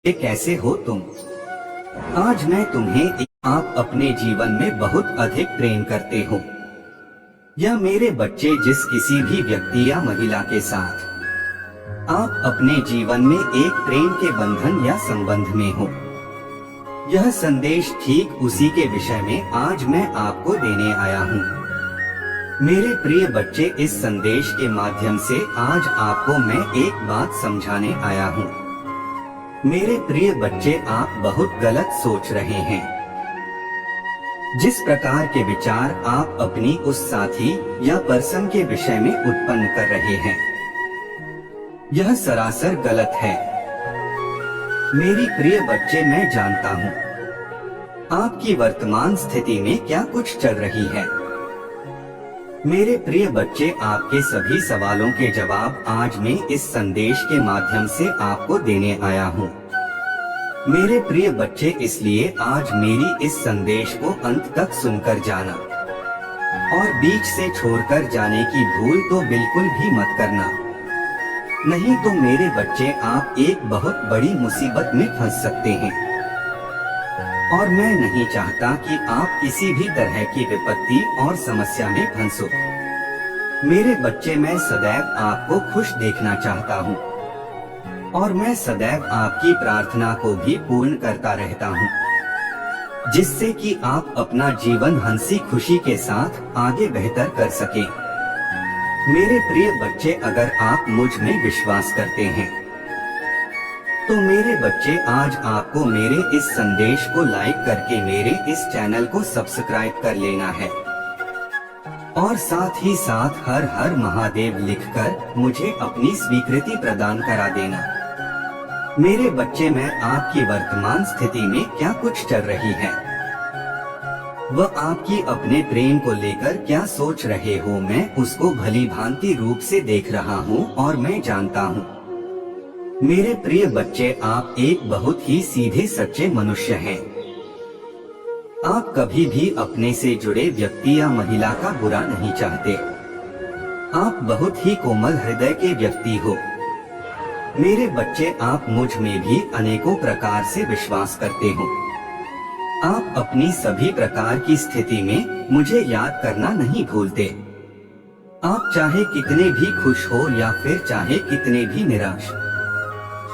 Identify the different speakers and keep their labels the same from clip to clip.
Speaker 1: ये कैसे हो तुम? आज मैं तुम्हें आप अपने जीवन में बहुत अधिक प्रेम करते हो या मेरे बच्चे जिस किसी भी व्यक्ति या महिला के साथ आप अपने जीवन में एक प्रेम के बंधन या संबंध में हो। यह संदेश ठीक उसी के विषय में आज मैं आपको देने आया हूँ। मेरे प्रिय बच्चे, इस संदेश के माध्यम से आज आपको मैं एक बात समझाने आया हूँ। मेरे प्रिय बच्चे, आप बहुत गलत सोच रहे हैं। जिस प्रकार के विचार आप अपनी उस साथी या पर्सन के विषय में उत्पन्न कर रहे हैं, यह सरासर गलत है। मेरी प्रिय बच्चे, मैं जानता हूँ आपकी वर्तमान स्थिति में क्या कुछ चल रही है। मेरे प्रिय बच्चे, आपके सभी सवालों के जवाब आज मैं इस संदेश के माध्यम से आपको देने आया हूँ। मेरे प्रिय बच्चे, इसलिए आज मेरी इस संदेश को अंत तक सुनकर जाना और बीच से छोड़कर जाने की भूल तो बिल्कुल भी मत करना। नहीं तो मेरे बच्चे, आप एक बहुत बड़ी मुसीबत में फंस सकते हैं और मैं नहीं चाहता कि आप किसी भी तरह की विपत्ति और समस्या में फंसो। मेरे बच्चे, मैं सदैव आपको खुश देखना चाहता हूँ और मैं सदैव आपकी प्रार्थना को भी पूर्ण करता रहता हूँ, जिससे कि आप अपना जीवन हंसी खुशी के साथ आगे बेहतर कर सके। मेरे प्रिय बच्चे, अगर आप मुझ में विश्वास करते हैं तो मेरे बच्चे, आज आपको मेरे इस संदेश को लाइक करके मेरे इस चैनल को सब्सक्राइब कर लेना है और साथ ही साथ हर हर महादेव लिखकर मुझे अपनी स्वीकृति प्रदान करा देना। मेरे बच्चे, मैं आपकी वर्तमान स्थिति में क्या कुछ चल रही है, वह आपकी अपने प्रेम को लेकर क्या सोच रहे हो, मैं उसको भली भांति रूप से देख रहा हूँ और मैं जानता हूँ। मेरे प्रिय बच्चे, आप एक बहुत ही सीधे सच्चे मनुष्य हैं। आप कभी भी अपने से जुड़े व्यक्ति या महिला का बुरा नहीं चाहते। आप बहुत ही कोमल हृदय के व्यक्ति हो। मेरे बच्चे, आप मुझ में भी अनेकों प्रकार से विश्वास करते हो। आप अपनी सभी प्रकार की स्थिति में मुझे याद करना नहीं भूलते। आप चाहे कितने भी खुश हो या फिर चाहे कितने भी निराश,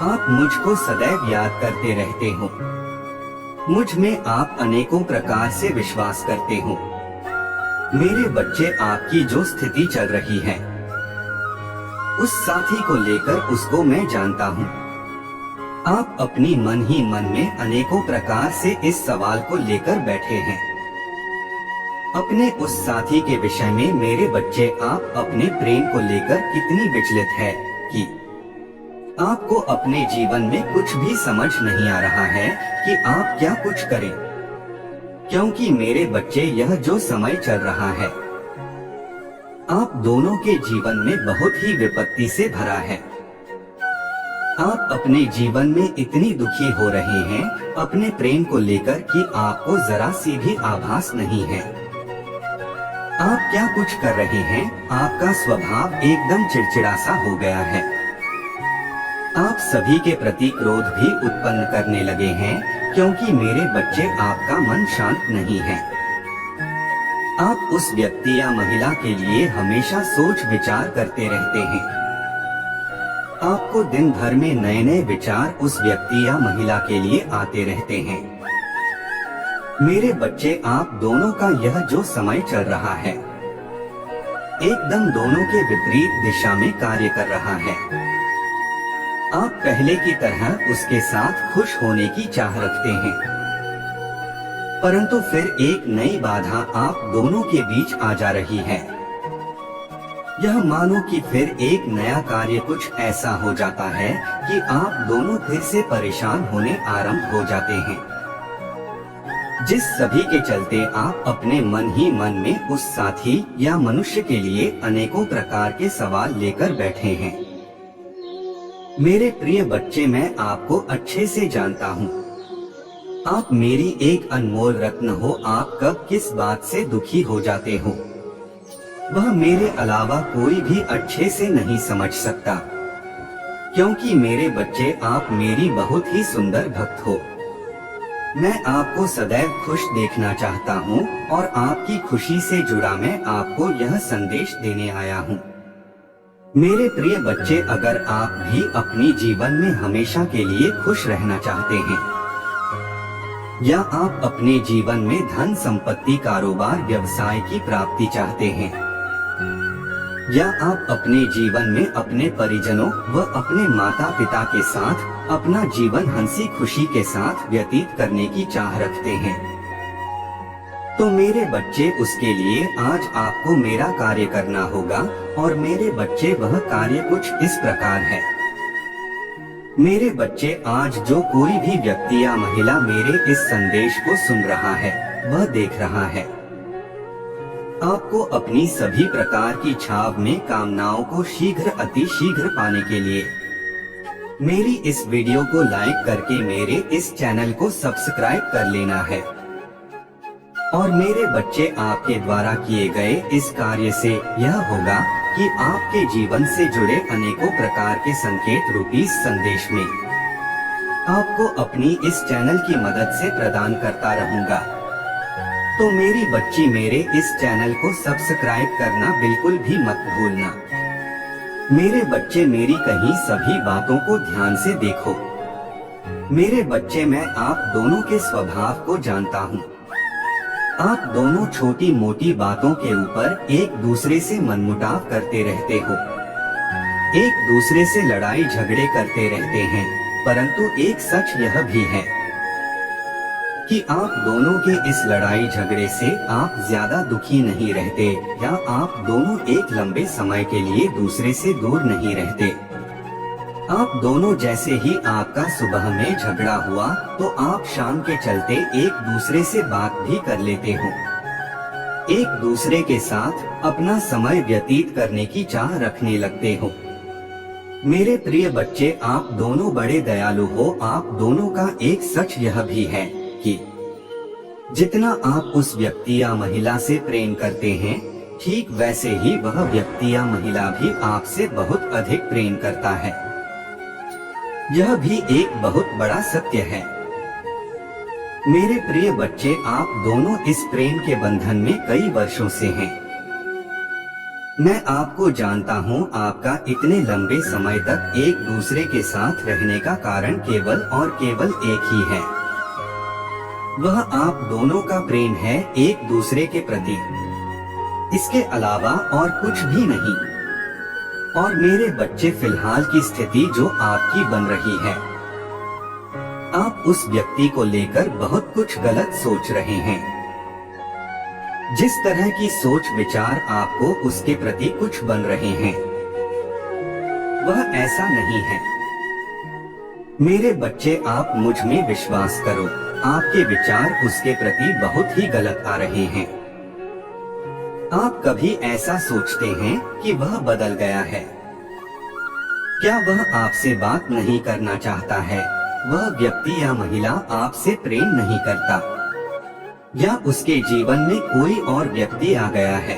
Speaker 1: आप मुझको सदैव याद करते रहते हो। मुझ में आप अनेकों प्रकार से विश्वास करते हो। मेरे बच्चे, आपकी जो स्थिति चल रही है उस साथी को लेकर उसको मैं जानता हूँ। आप अपनी मन ही मन में अनेकों प्रकार से इस सवाल को लेकर बैठे हैं। अपने उस साथी के विषय में मेरे बच्चे, आप अपने प्रेम को लेकर कितनी विचलित है कि आपको अपने जीवन में कुछ भी समझ नहीं आ रहा है कि आप क्या कुछ करें। क्योंकि मेरे बच्चे, यह जो समय चल रहा है आप दोनों के जीवन में बहुत ही विपत्ति से भरा है। आप अपने जीवन में इतनी दुखी हो रहे हैं अपने प्रेम को लेकर कि आपको जरा सी भी आभास नहीं है। आप क्या कुछ कर रहे हैं, आपका स्वभाव एकदम चिड़चिड़ा सा हो गया है। आप सभी के प्रति क्रोध भी उत्पन्न करने लगे हैं, क्योंकि मेरे बच्चे, आपका मन शांत नहीं है। आप उस व्यक्ति या महिला के लिए हमेशा सोच विचार करते रहते हैं। आपको दिन भर में नए नए विचार उस व्यक्ति या महिला के लिए आते रहते हैं। मेरे बच्चे, आप दोनों का यह जो समय चल रहा है एकदम दोनों के विपरीत दिशा में कार्य कर रहा है। आप पहले की तरह उसके साथ खुश होने की चाह रखते हैं, परंतु फिर एक नई बाधा आप दोनों के बीच आ जा रही है। यह मानो कि फिर एक नया कार्य कुछ ऐसा हो जाता है कि आप दोनों फिर से परेशान होने आरंभ हो जाते हैं, जिस सभी के चलते आप अपने मन ही मन में उस साथी या मनुष्य के लिए अनेकों प्रकार के सवाल लेकर बैठे हैं। मेरे प्रिय बच्चे, मैं आपको अच्छे से जानता हूँ। आप मेरी एक अनमोल रत्न हो। आप कब किस बात से दुखी हो जाते हो, वह मेरे अलावा कोई भी अच्छे से नहीं समझ सकता। क्योंकि मेरे बच्चे आप मेरी बहुत ही सुंदर भक्त हो। मैं आपको सदैव खुश देखना चाहता हूँ और आपकी खुशी से जुड़ा मैं आपको यह संदेश देने आया हूँ। मेरे प्रिय बच्चे, अगर आप भी अपने जीवन में हमेशा के लिए खुश रहना चाहते हैं, या आप अपने जीवन में धन संपत्ति कारोबार व्यवसाय की प्राप्ति चाहते हैं, या आप अपने जीवन में अपने परिजनों व अपने माता पिता के साथ अपना जीवन हंसी खुशी के साथ व्यतीत करने की चाह रखते हैं, तो मेरे बच्चे उसके लिए आज आपको मेरा कार्य करना होगा। और मेरे बच्चे वह कार्य कुछ इस प्रकार है। मेरे बच्चे, आज जो कोई भी व्यक्ति या महिला मेरे इस संदेश को सुन रहा है, वह देख रहा है, आपको अपनी सभी प्रकार की छाव में कामनाओं को शीघ्र अति शीघ्र पाने के लिए मेरी इस वीडियो को लाइक करके मेरे इस चैनल को सब्सक्राइब कर लेना है। और मेरे बच्चे, आपके द्वारा किए गए इस कार्य से यह होगा कि आपके जीवन से जुड़े अनेकों प्रकार के संकेत रूपी संदेश में आपको अपनी इस चैनल की मदद से प्रदान करता रहूंगा। तो मेरी बच्ची, मेरे इस चैनल को सब्सक्राइब करना बिल्कुल भी मत भूलना। मेरे बच्चे, मेरी कहीं सभी बातों को ध्यान से देखो। मेरे बच्चे, मैं आप दोनों के स्वभाव को जानता हूँ। आप दोनों छोटी मोटी बातों के ऊपर एक दूसरे से मनमुटाव करते रहते हो, एक दूसरे से लड़ाई झगड़े करते रहते हैं, परंतु एक सच यह भी है कि आप दोनों के इस लड़ाई झगड़े से आप ज्यादा दुखी नहीं रहते, या आप दोनों एक लंबे समय के लिए दूसरे से दूर नहीं रहते। आप दोनों, जैसे ही आपका सुबह में झगड़ा हुआ तो आप शाम के चलते एक दूसरे से बात भी कर लेते हो, एक दूसरे के साथ अपना समय व्यतीत करने की चाह रखने लगते हो। मेरे प्रिय बच्चे, आप दोनों बड़े दयालु हो। आप दोनों का एक सच यह भी है कि जितना आप उस व्यक्ति या महिला से प्रेम करते हैं, ठीक वैसे ही वह व्यक्ति या महिला भी आपसे बहुत अधिक प्रेम करता है। यह भी एक बहुत बड़ा सत्य है। मेरे प्रिय बच्चे, आप दोनों इस प्रेम के बंधन में कई वर्षों से हैं। मैं आपको जानता हूँ। आपका इतने लंबे समय तक एक दूसरे के साथ रहने का कारण केवल और केवल एक ही है। वह आप दोनों का प्रेम है एक दूसरे के प्रति, इसके अलावा और कुछ भी नहीं। और मेरे बच्चे, फिलहाल की स्थिति जो आपकी बन रही है, आप उस व्यक्ति को लेकर बहुत कुछ गलत सोच रहे हैं। जिस तरह की सोच विचार आपको उसके प्रति कुछ बन रहे हैं, वह ऐसा नहीं है। मेरे बच्चे, आप मुझ में विश्वास करो, आपके विचार उसके प्रति बहुत ही गलत आ रहे हैं। आप कभी ऐसा सोचते हैं कि वह बदल गया है? क्या वह आपसे बात नहीं करना चाहता है? वह व्यक्ति या महिला आपसे प्रेम नहीं करता, या उसके जीवन में कोई और व्यक्ति आ गया है?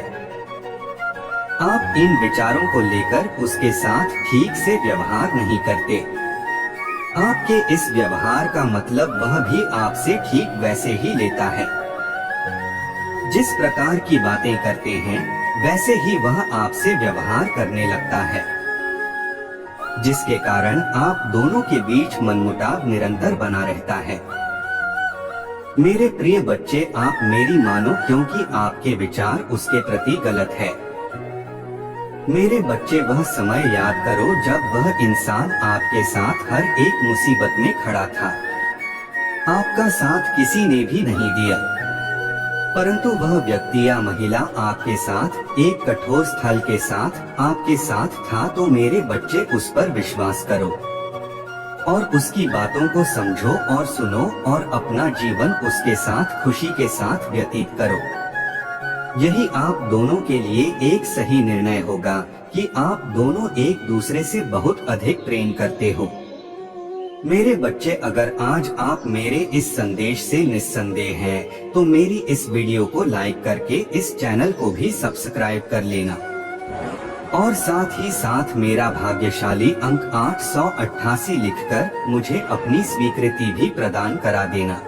Speaker 1: आप इन विचारों को लेकर उसके साथ ठीक से व्यवहार नहीं करते। आपके इस व्यवहार का मतलब वह भी आपसे ठीक वैसे ही लेता है। जिस प्रकार की बातें करते हैं, वैसे ही वह आपसे व्यवहार करने लगता है, जिसके कारण आप दोनों के बीच मनमुटाव निरंतर बना रहता है। मेरे प्रिय बच्चे, आप मेरी मानो, क्योंकि आपके विचार उसके प्रति गलत है। मेरे बच्चे, वह समय याद करो जब वह इंसान आपके साथ हर एक मुसीबत में खड़ा था। आपका साथ किसी ने भी नहीं दिया, परंतु वह व्यक्ति या महिला आपके साथ एक कठोर स्थल के साथ आपके साथ था। तो मेरे बच्चे, उस पर विश्वास करो और उसकी बातों को समझो और सुनो और अपना जीवन उसके साथ खुशी के साथ व्यतीत करो। यही आप दोनों के लिए एक सही निर्णय होगा कि आप दोनों एक दूसरे से बहुत अधिक प्रेम करते हो। मेरे बच्चे, अगर आज आप मेरे इस संदेश से निस्संदेह हैं, तो मेरी इस वीडियो को लाइक करके इस चैनल को भी सब्सक्राइब कर लेना। और साथ ही साथ मेरा भाग्यशाली अंक 888 लिखकर मुझे अपनी स्वीकृति भी प्रदान करा देना।